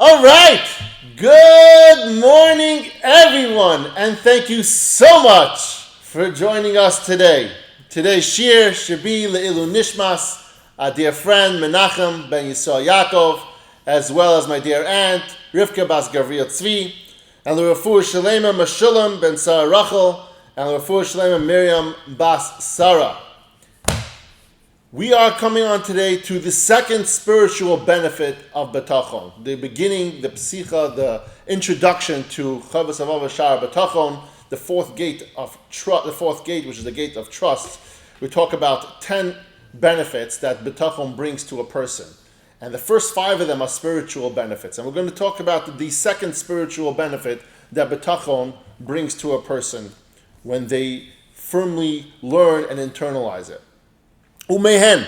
All right. Good morning, everyone, and thank you so much for joining us today. Today's shir should be Le'ilu Nishmas, our dear friend Menachem ben Yisrael Yaakov, as well as my dear aunt Rivka Bas Gavriel Tzvi, and L'Refuah Shalema Meshulam ben Sarah Rachel, and L'Refuah Shalema Miriam Bas Sarah. We are coming on today to the second spiritual benefit of bitachon. The beginning, the psicha, the introduction to Rav Av Shaar Habitachon, the fourth gate of trust. The fourth gate, which is the gate of trust. We talk about 10 benefits that bitachon brings to a person, and the first 5 of them are spiritual benefits. And we're going to talk about the second spiritual benefit that bitachon brings to a person when they firmly learn and internalize it. Umehen.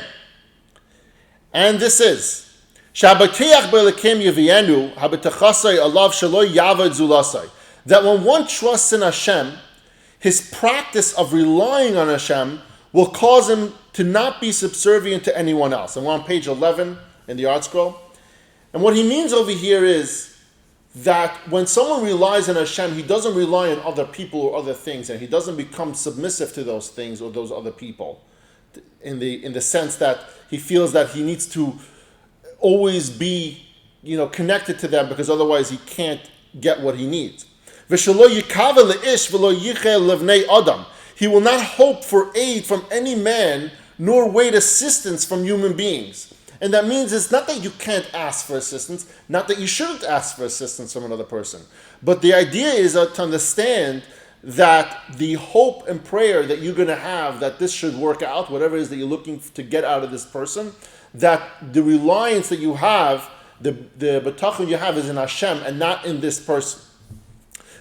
And this is Shabatiach Belekim Yavienu Habitachasai Alav Shaloi Yavad Zulasai. That when one trusts in Hashem, his practice of relying on Hashem will cause him to not be subservient to anyone else. And we're on page 11 in the Art Scroll. And what he means over here is that when someone relies on Hashem, he doesn't rely on other people or other things, and he doesn't become submissive to those things or those other people. In the sense that he feels that he needs to always be, connected to them, because otherwise he can't get what he needs. He will not hope for aid from any man, nor wait assistance from human beings. And that means it's not that you can't ask for assistance, not that you shouldn't ask for assistance from another person. But the idea is to understand that the hope and prayer that you're going to have that this should work out, whatever it is that you're looking to get out of this person, that the reliance that you have, the bitachon you have, is in Hashem and not in this person.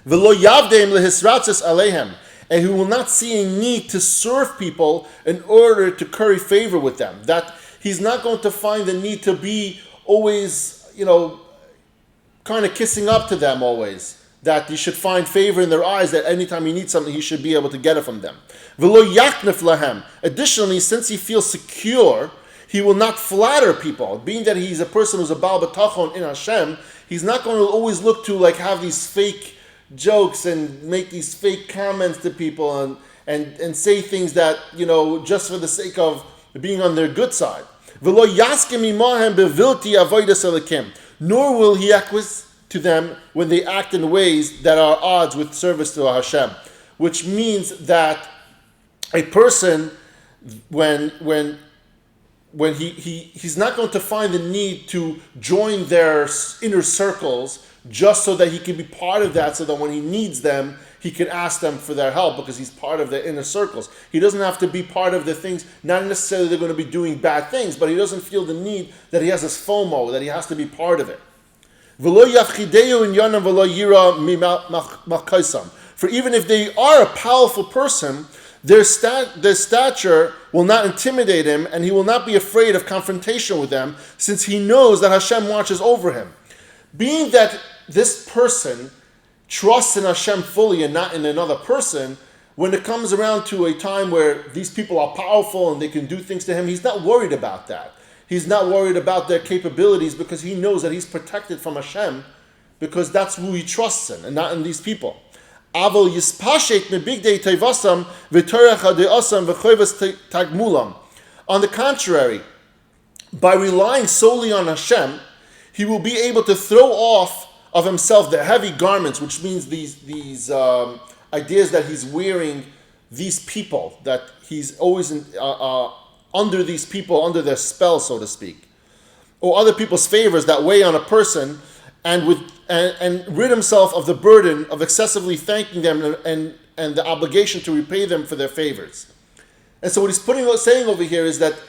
V'lo yavdeim lehisratzis alehem, and he will not see a need to serve people in order to curry favor with them. That he's not going to find the need to be always, kind of kissing up to them always. That he should find favor in their eyes, that anytime he needs something, he should be able to get it from them. V'lo yaknef lahem. Additionally, since he feels secure, he will not flatter people. Being that he's a person who's a Baal Bitachon in Hashem, he's not going to always look to have these fake jokes and make these fake comments to people and say things that, just for the sake of being on their good side. V'lo yaskem imahem bevilti avodas elikim. Nor will he acquiesce to them when they act in ways that are odds with service to Hashem, which means that a person, when he's not going to find the need to join their inner circles just so that he can be part of that, so that when he needs them, he can ask them for their help because he's part of their inner circles. He doesn't have to be part of the things, not necessarily they're going to be doing bad things, but he doesn't feel the need that he has this FOMO, that he has to be part of it. For even if they are a powerful person, their stature will not intimidate him, and he will not be afraid of confrontation with them, since he knows that Hashem watches over him. Being that this person trusts in Hashem fully and not in another person, when it comes around to a time where these people are powerful and they can do things to him, he's not worried about that. He's not worried about their capabilities because he knows that he's protected from Hashem, because that's who he trusts in and not in these people. On the contrary, by relying solely on Hashem, he will be able to throw off of himself the heavy garments, which means these ideas that he's wearing these people, that he's always under these people, under their spell, so to speak, or other people's favors that weigh on a person, and rid himself of the burden of excessively thanking them and the obligation to repay them for their favors. And so what he's saying over here is that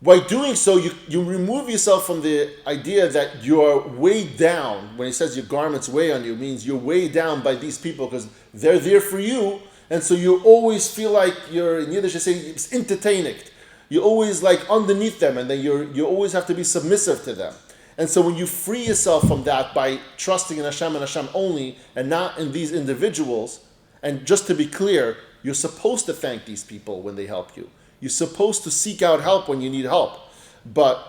by doing so, you remove yourself from the idea that you're weighed down. When he says your garments weigh on you, it means you're weighed down by these people because they're there for you, and so you always feel like you're, in Yiddish, you say, it's entertained. You're always underneath them, and then you always have to be submissive to them. And so when you free yourself from that by trusting in Hashem and Hashem only, and not in these individuals, and just to be clear, you're supposed to thank these people when they help you. You're supposed to seek out help when you need help. But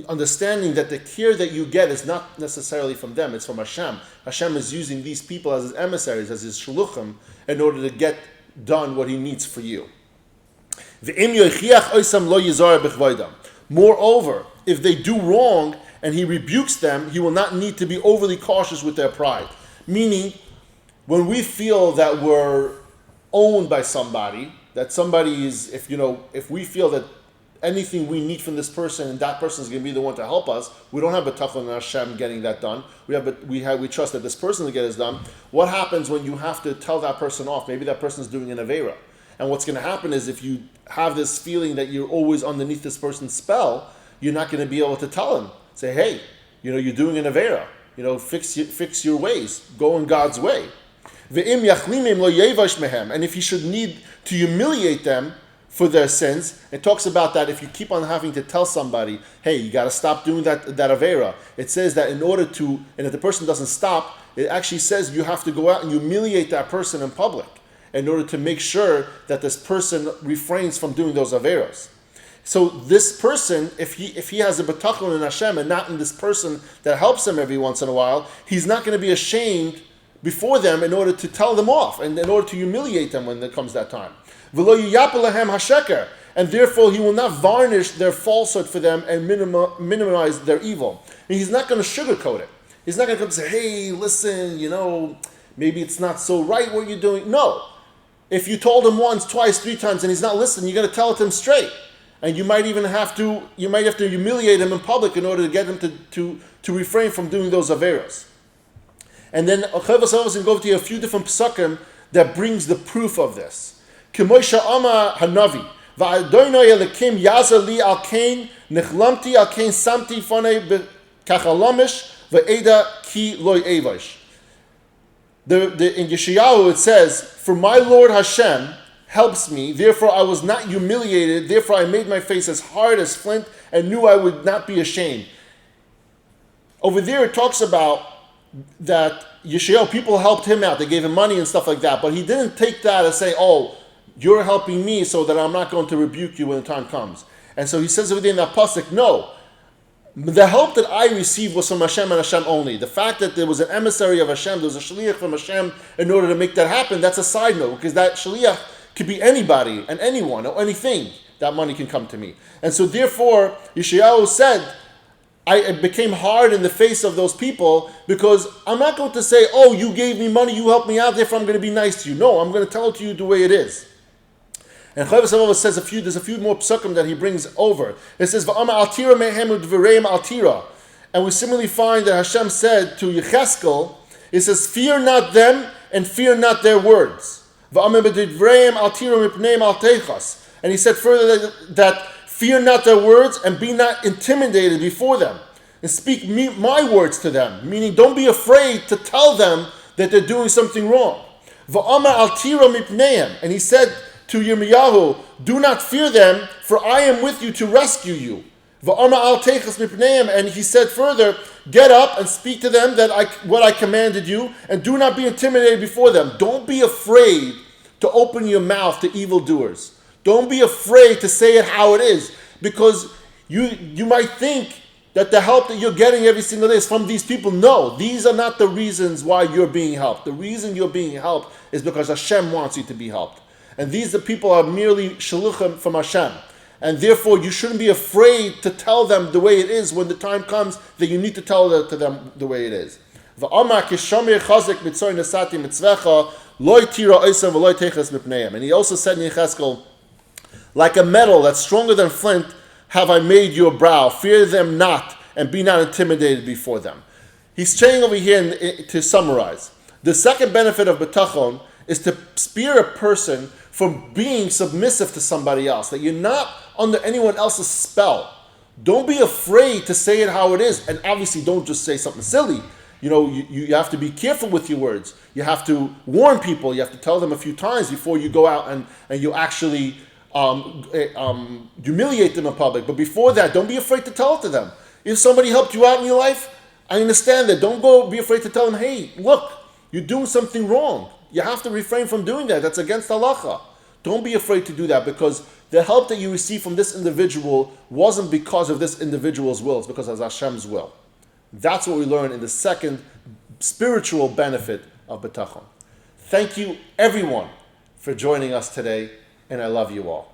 understanding that the care that you get is not necessarily from them, it's from Hashem. Hashem is using these people as his emissaries, as his shluchim, in order to get done what he needs for you. Moreover, if they do wrong and he rebukes them, he will not need to be overly cautious with their pride. Meaning, when we feel that we're owned by somebody, that somebody is, if we feel that anything we need from this person and that person is going to be the one to help us, we don't have bitachon in Hashem getting that done. We trust that this person will get it done. What happens when you have to tell that person off? Maybe that person is doing an avera. And what's going to happen is if you have this feeling that you're always underneath this person's spell, you're not going to be able to tell him. Say, hey, you're doing an avera. Fix your ways. Go in God's way. And if he should need to humiliate them for their sins, it talks about that if you keep on having to tell somebody, hey, you got to stop doing that avera. It says that in order to, and if the person doesn't stop, it actually says you have to go out and humiliate that person in public in order to make sure that this person refrains from doing those averos. So this person, if he has a bitachon in Hashem and not in this person that helps him every once in a while, he's not going to be ashamed before them in order to tell them off and in order to humiliate them when it comes that time. And therefore he will not varnish their falsehood for them and minimize their evil. And he's not going to sugarcoat it. He's not going to come and say, hey, listen, maybe it's not so right what you're doing. No. If you told him once, twice, 3 times and he's not listening, you're going to tell it to him straight. And you might have to humiliate him in public in order to get him to refrain from doing those averos. And then Chavos is going to go to you a few different psukim that brings the proof of this. K'moisha Ama Hanavi, va'adonai Elokim yazar li al kain nechlamti al kain samti fanei b'kachalamish va'eda ki loy evash. In Yeshayahu it says, for my Lord Hashem helps me, therefore I was not humiliated, therefore I made my face as hard as flint and knew I would not be ashamed. Over there it talks about that Yeshayahu, people helped him out, they gave him money and stuff like that, but he didn't take that and say, oh, you're helping me so that I'm not going to rebuke you when the time comes. And so he says over there in that pasuk, no, the help that I received was from Hashem and Hashem only. The fact that there was an emissary of Hashem, there was a shliach from Hashem in order to make that happen, that's a side note, because that shliach could be anybody and anyone or anything. That money can come to me. And so therefore, Yeshayahu said, it became hard in the face of those people because I'm not going to say, oh, you gave me money, you helped me out, therefore I'm going to be nice to you. No, I'm going to tell it to you the way it is. And Chavos says there's a few more psukim that he brings over. It says, V'ama altira mehem udvireim altira. And we similarly find that Hashem said to Yecheskel, it says, fear not them and fear not their words. V'ama b'divreim altira mipneim altechas. And he said further that fear not their words and be not intimidated before them. And speak my words to them. Meaning don't be afraid to tell them that they're doing something wrong. V'ama altira mipneim. And he said to Yirmiyahu, do not fear them, for I am with you to rescue you. And he said further, get up and speak to them what I commanded you, and do not be intimidated before them. Don't be afraid to open your mouth to evildoers. Don't be afraid to say it how it is, because you might think that the help that you're getting every single day is from these people. No, these are not the reasons why you're being helped. The reason you're being helped is because Hashem wants you to be helped. And these people are merely shaluchim from Hashem. And therefore, you shouldn't be afraid to tell them the way it is when the time comes that you need to tell it to them the way it is. And he also said in Yecheskel, like a metal that's stronger than flint, have I made your brow. Fear them not, and be not intimidated before them. He's saying over here, to summarize, the second benefit of bitachon is to spare a person from being submissive to somebody else, that you're not under anyone else's spell. Don't be afraid to say it how it is, and obviously don't just say something silly. You have to be careful with your words. You have to warn people. You have to tell them a few times before you go out and you actually humiliate them in public. But before that, don't be afraid to tell it to them. If somebody helped you out in your life, I understand that. Don't go be afraid to tell them, hey, look, you're doing something wrong. You have to refrain from doing that. That's against halacha. Don't be afraid to do that, because the help that you receive from this individual wasn't because of this individual's will, it's because of Hashem's will. That's what we learn in the second spiritual benefit of bitachon. Thank you, everyone, for joining us today, and I love you all.